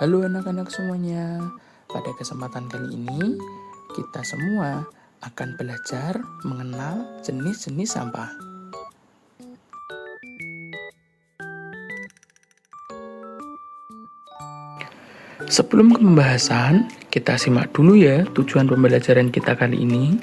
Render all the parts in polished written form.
Halo anak-anak semuanya, pada kesempatan kali ini kita semua akan belajar mengenal jenis-jenis sampah. Sebelum ke pembahasan, kita simak dulu ya tujuan pembelajaran kita kali ini.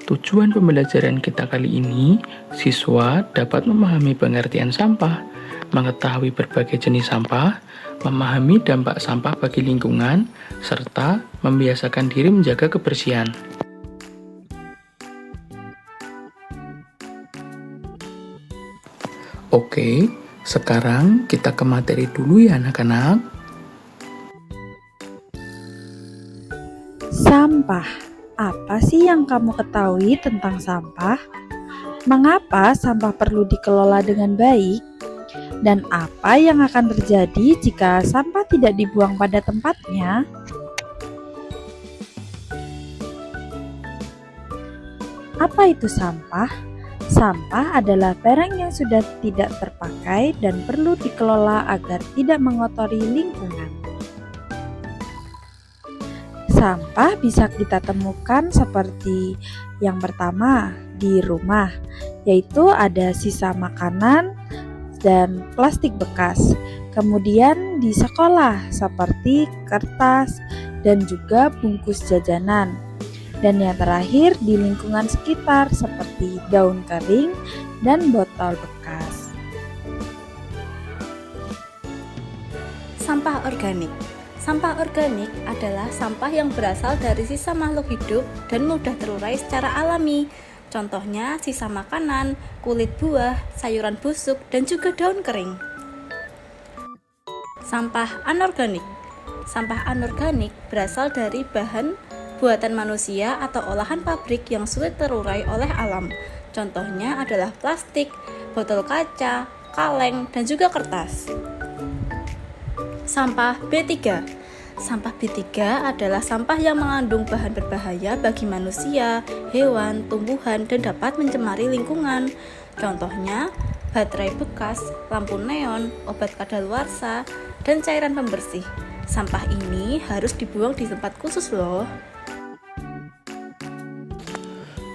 Tujuan pembelajaran kita kali ini, siswa dapat memahami pengertian sampah, mengetahui berbagai jenis sampah, memahami dampak sampah bagi lingkungan, serta membiasakan diri menjaga kebersihan. Oke, sekarang kita ke materi dulu ya anak-anak. Sampah. Apa sih yang kamu ketahui tentang sampah? Mengapa sampah perlu dikelola dengan baik? Dan apa yang akan terjadi jika sampah tidak dibuang pada tempatnya? Apa itu sampah? Sampah adalah barang yang sudah tidak terpakai dan perlu dikelola agar tidak mengotori lingkungan. Sampah bisa kita temukan seperti yang pertama di rumah, yaitu ada sisa makanan dan plastik bekas. Kemudian di sekolah seperti kertas dan juga bungkus jajanan. Dan yang terakhir di lingkungan sekitar seperti daun kering dan botol bekas. Sampah organik. Sampah organik adalah sampah yang berasal dari sisa makhluk hidup dan mudah terurai secara alami. Contohnya sisa makanan, kulit buah, sayuran busuk, dan juga daun kering. Sampah anorganik. Sampah anorganik berasal dari bahan buatan manusia atau olahan pabrik yang sulit terurai oleh alam. Contohnya adalah plastik, botol kaca, kaleng, dan juga kertas. Sampah B3. Sampah B3 adalah sampah yang mengandung bahan berbahaya bagi manusia, hewan, tumbuhan, dan dapat mencemari lingkungan. Contohnya, baterai bekas, lampu neon, obat kadaluarsa, dan cairan pembersih. Sampah ini harus dibuang di tempat khusus loh.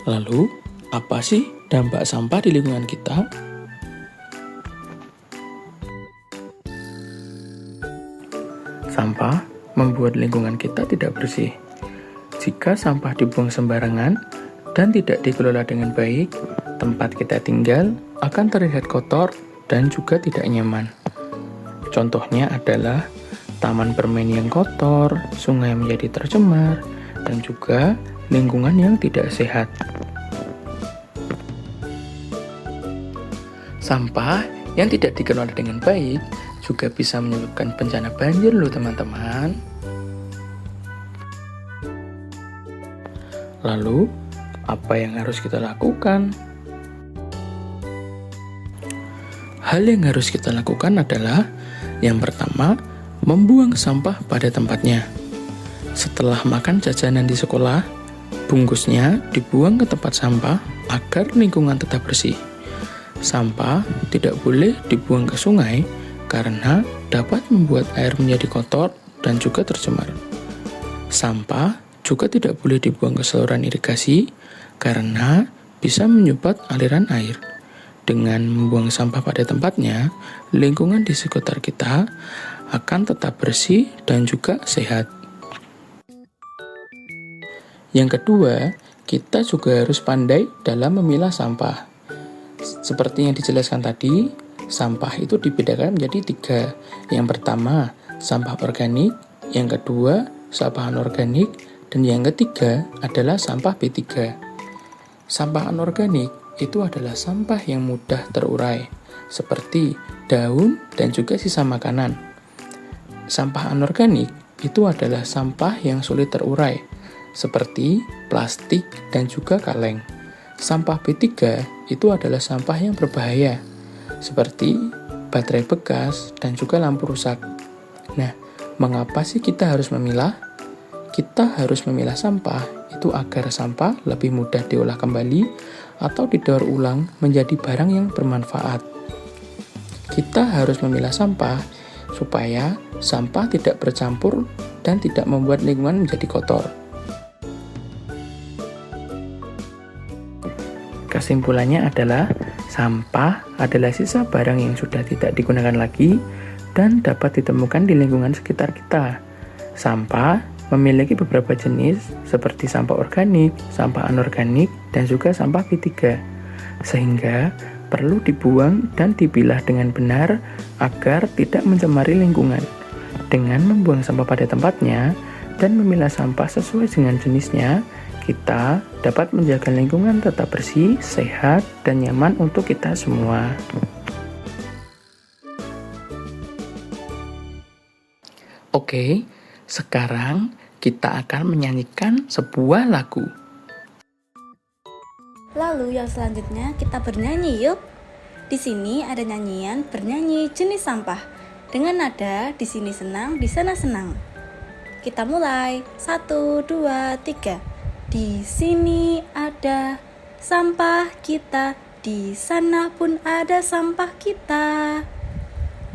Lalu, apa sih dampak sampah di lingkungan kita? Sampah membuat lingkungan kita tidak bersih. Jika sampah dibuang sembarangan dan tidak dikelola dengan baik, tempat kita tinggal akan terlihat kotor dan juga tidak nyaman. Contohnya adalah taman bermain yang kotor, sungai menjadi tercemar, dan juga lingkungan yang tidak sehat. Sampah yang tidak dikelola dengan baik juga bisa menyebabkan bencana banjir loh teman-teman. Lalu, apa yang harus kita lakukan? Hal yang harus kita lakukan adalah yang pertama, membuang sampah pada tempatnya. Setelah makan jajanan di sekolah, bungkusnya dibuang ke tempat sampah agar lingkungan tetap bersih. Sampah tidak boleh dibuang ke sungai karena dapat membuat air menjadi kotor dan juga tercemar. Sampah juga tidak boleh dibuang ke saluran irigasi karena bisa menyumbat aliran air. Dengan membuang sampah pada tempatnya, lingkungan di sekitar kita akan tetap bersih dan juga sehat. Yang kedua, kita juga harus pandai dalam memilah sampah. Seperti yang dijelaskan tadi, sampah itu dibedakan menjadi 3. Yang pertama, sampah organik. Yang kedua, sampah anorganik. Dan yang ketiga adalah sampah B3. Sampah anorganik itu adalah sampah yang mudah terurai, seperti daun dan juga sisa makanan. Sampah anorganik itu adalah sampah yang sulit terurai, seperti plastik dan juga kaleng. Sampah B3 itu adalah sampah yang berbahaya, seperti baterai bekas dan juga lampu rusak. Nah, mengapa sih kita harus memilah? Kita harus memilah sampah itu agar sampah lebih mudah diolah kembali atau didaur ulang menjadi barang yang bermanfaat. Kita harus memilah sampah supaya sampah tidak bercampur dan tidak membuat lingkungan menjadi kotor. Kesimpulannya adalah sampah adalah sisa barang yang sudah tidak digunakan lagi dan dapat ditemukan di lingkungan sekitar kita. Sampah memiliki beberapa jenis seperti sampah organik, sampah anorganik, dan juga sampah B3. Sehingga perlu dibuang dan dipilah dengan benar agar tidak mencemari lingkungan. Dengan membuang sampah pada tempatnya dan memilah sampah sesuai dengan jenisnya, kita dapat menjaga lingkungan tetap bersih, sehat, dan nyaman untuk kita semua. Oke, sekarang kita akan menyanyikan sebuah lagu. Lalu yang selanjutnya kita bernyanyi yuk. Di sini ada nyanyian bernyanyi jenis sampah dengan nada di sini senang, di sana senang. Kita mulai. 1, 2, 3. Di sini ada sampah kita, di sana pun ada sampah kita.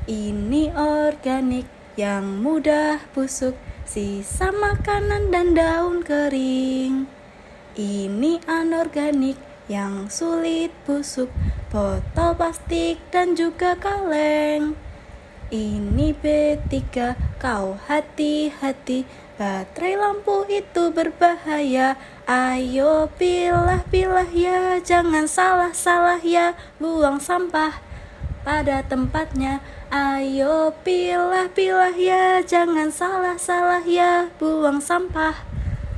Ini organik yang mudah busuk, sisa makanan dan daun kering. Ini anorganik yang sulit busuk, botol plastik dan juga kaleng. Ini B3, kau hati-hati, baterai lampu itu berbahaya. Ayo pilah-pilah ya, jangan salah-salah ya, buang sampah pada tempatnya. Ayo pilah-pilah ya, jangan salah-salah ya, buang sampah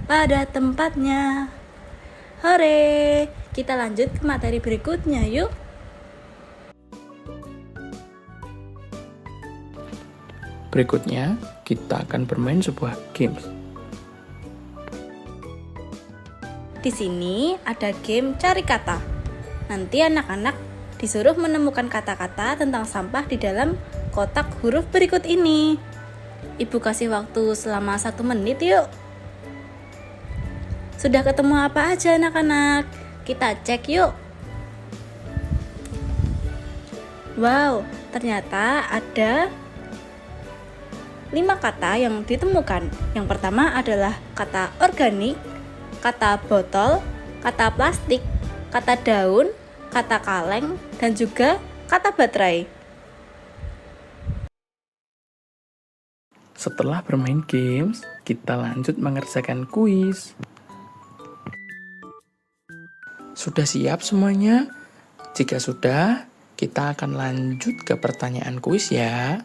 pada tempatnya. Hore, kita lanjut ke materi berikutnya yuk. Berikutnya, kita akan bermain sebuah games. Di sini ada game cari kata. Nanti anak-anak disuruh menemukan kata-kata tentang sampah di dalam kotak huruf berikut ini. Ibu kasih waktu selama 1 menit yuk. Sudah ketemu apa aja anak-anak? Kita cek yuk. Wow, ternyata ada 5 kata yang ditemukan. Yang pertama adalah kata organik, kata botol, kata plastik, kata daun, kata kaleng, dan juga kata baterai. Setelah bermain games, kita lanjut mengerjakan kuis. Sudah siap semuanya? Jika sudah, kita akan lanjut ke pertanyaan kuis ya.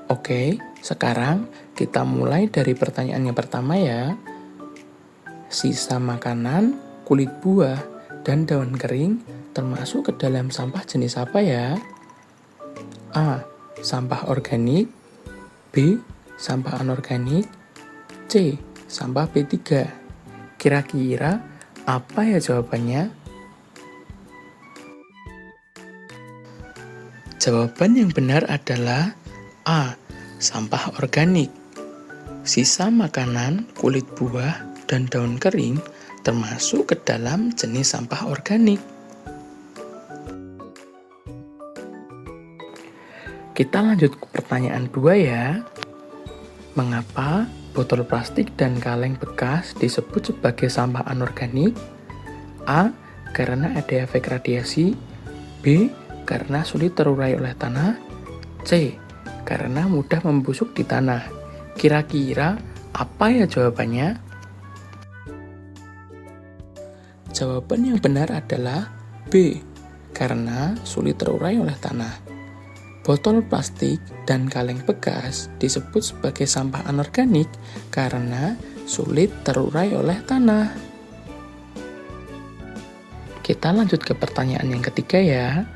Oke, sekarang kita mulai dari pertanyaan yang pertama ya. Sisa makanan, kulit buah, dan daun kering termasuk ke dalam sampah jenis apa ya? A. Sampah organik. B. Sampah anorganik. C. Sampah B3. Kira-kira apa ya jawabannya? Jawaban yang benar adalah A. Sampah organik. Sisa makanan, kulit buah, dan daun kering termasuk ke dalam jenis sampah organik. Kita lanjut ke pertanyaan 2 ya. Mengapa botol plastik dan kaleng bekas disebut sebagai sampah anorganik? A. Karena ada efek radiasi. B. Karena sulit terurai oleh tanah. C. Karena mudah membusuk di tanah. Kira-kira apa ya jawabannya? Jawaban yang benar adalah B. Karena sulit terurai oleh tanah. Botol plastik dan kaleng bekas disebut sebagai sampah anorganik karena sulit terurai oleh tanah. Kita lanjut ke pertanyaan yang ketiga ya.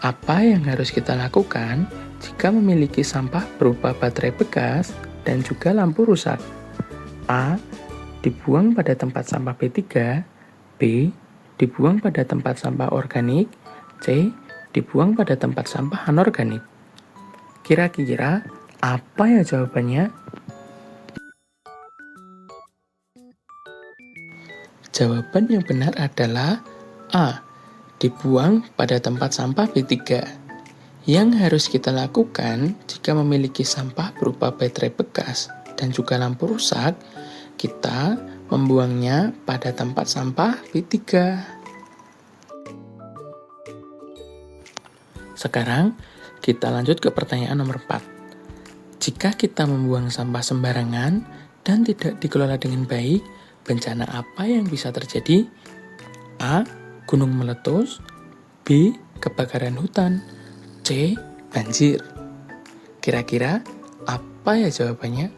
Apa yang harus kita lakukan jika memiliki sampah berupa baterai bekas dan juga lampu rusak? A. Dibuang pada tempat sampah B3. B. Dibuang pada tempat sampah organik. C. Dibuang pada tempat sampah anorganik. Kira-kira apa ya jawabannya? Jawaban yang benar adalah A. dibuang pada tempat sampah B3. Yang harus kita lakukan jika memiliki sampah berupa baterai bekas dan juga lampu rusak, kita membuangnya pada tempat sampah B3. Sekarang kita lanjut ke pertanyaan nomor 4. Jika kita membuang sampah sembarangan dan tidak dikelola dengan baik, bencana apa yang bisa terjadi? A. Gunung meletus. B. Kebakaran hutan. C. Banjir. Kira-kira apa ya jawabannya?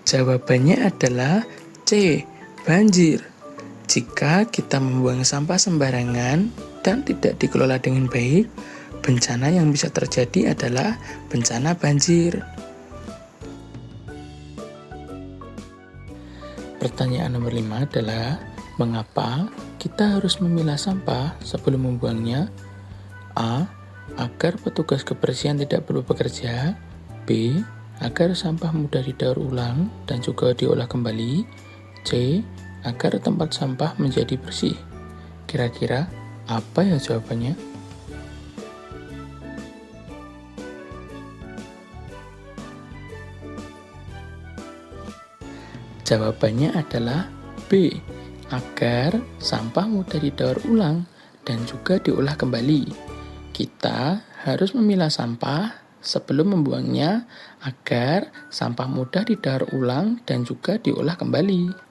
Jawabannya adalah C. Banjir. Jika kita membuang sampah sembarangan dan tidak dikelola dengan baik, bencana yang bisa terjadi adalah bencana banjir. Pertanyaan nomor 5 adalah, mengapa kita harus memilah sampah sebelum membuangnya? A. Agar petugas kebersihan tidak perlu bekerja. B. Agar sampah mudah didaur ulang dan juga diolah kembali. C. Agar tempat sampah menjadi bersih. Kira-kira apa ya jawabannya? Jawabannya adalah B. Agar sampah mudah didaur ulang dan juga diolah kembali. Kita harus memilah sampah sebelum membuangnya agar sampah mudah didaur ulang dan juga diolah kembali.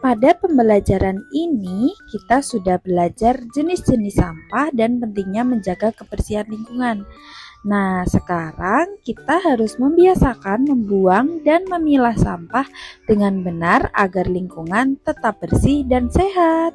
Pada pembelajaran ini, kita sudah belajar jenis-jenis sampah dan pentingnya menjaga kebersihan lingkungan. Nah, sekarang kita harus membiasakan membuang dan memilah sampah dengan benar agar lingkungan tetap bersih dan sehat.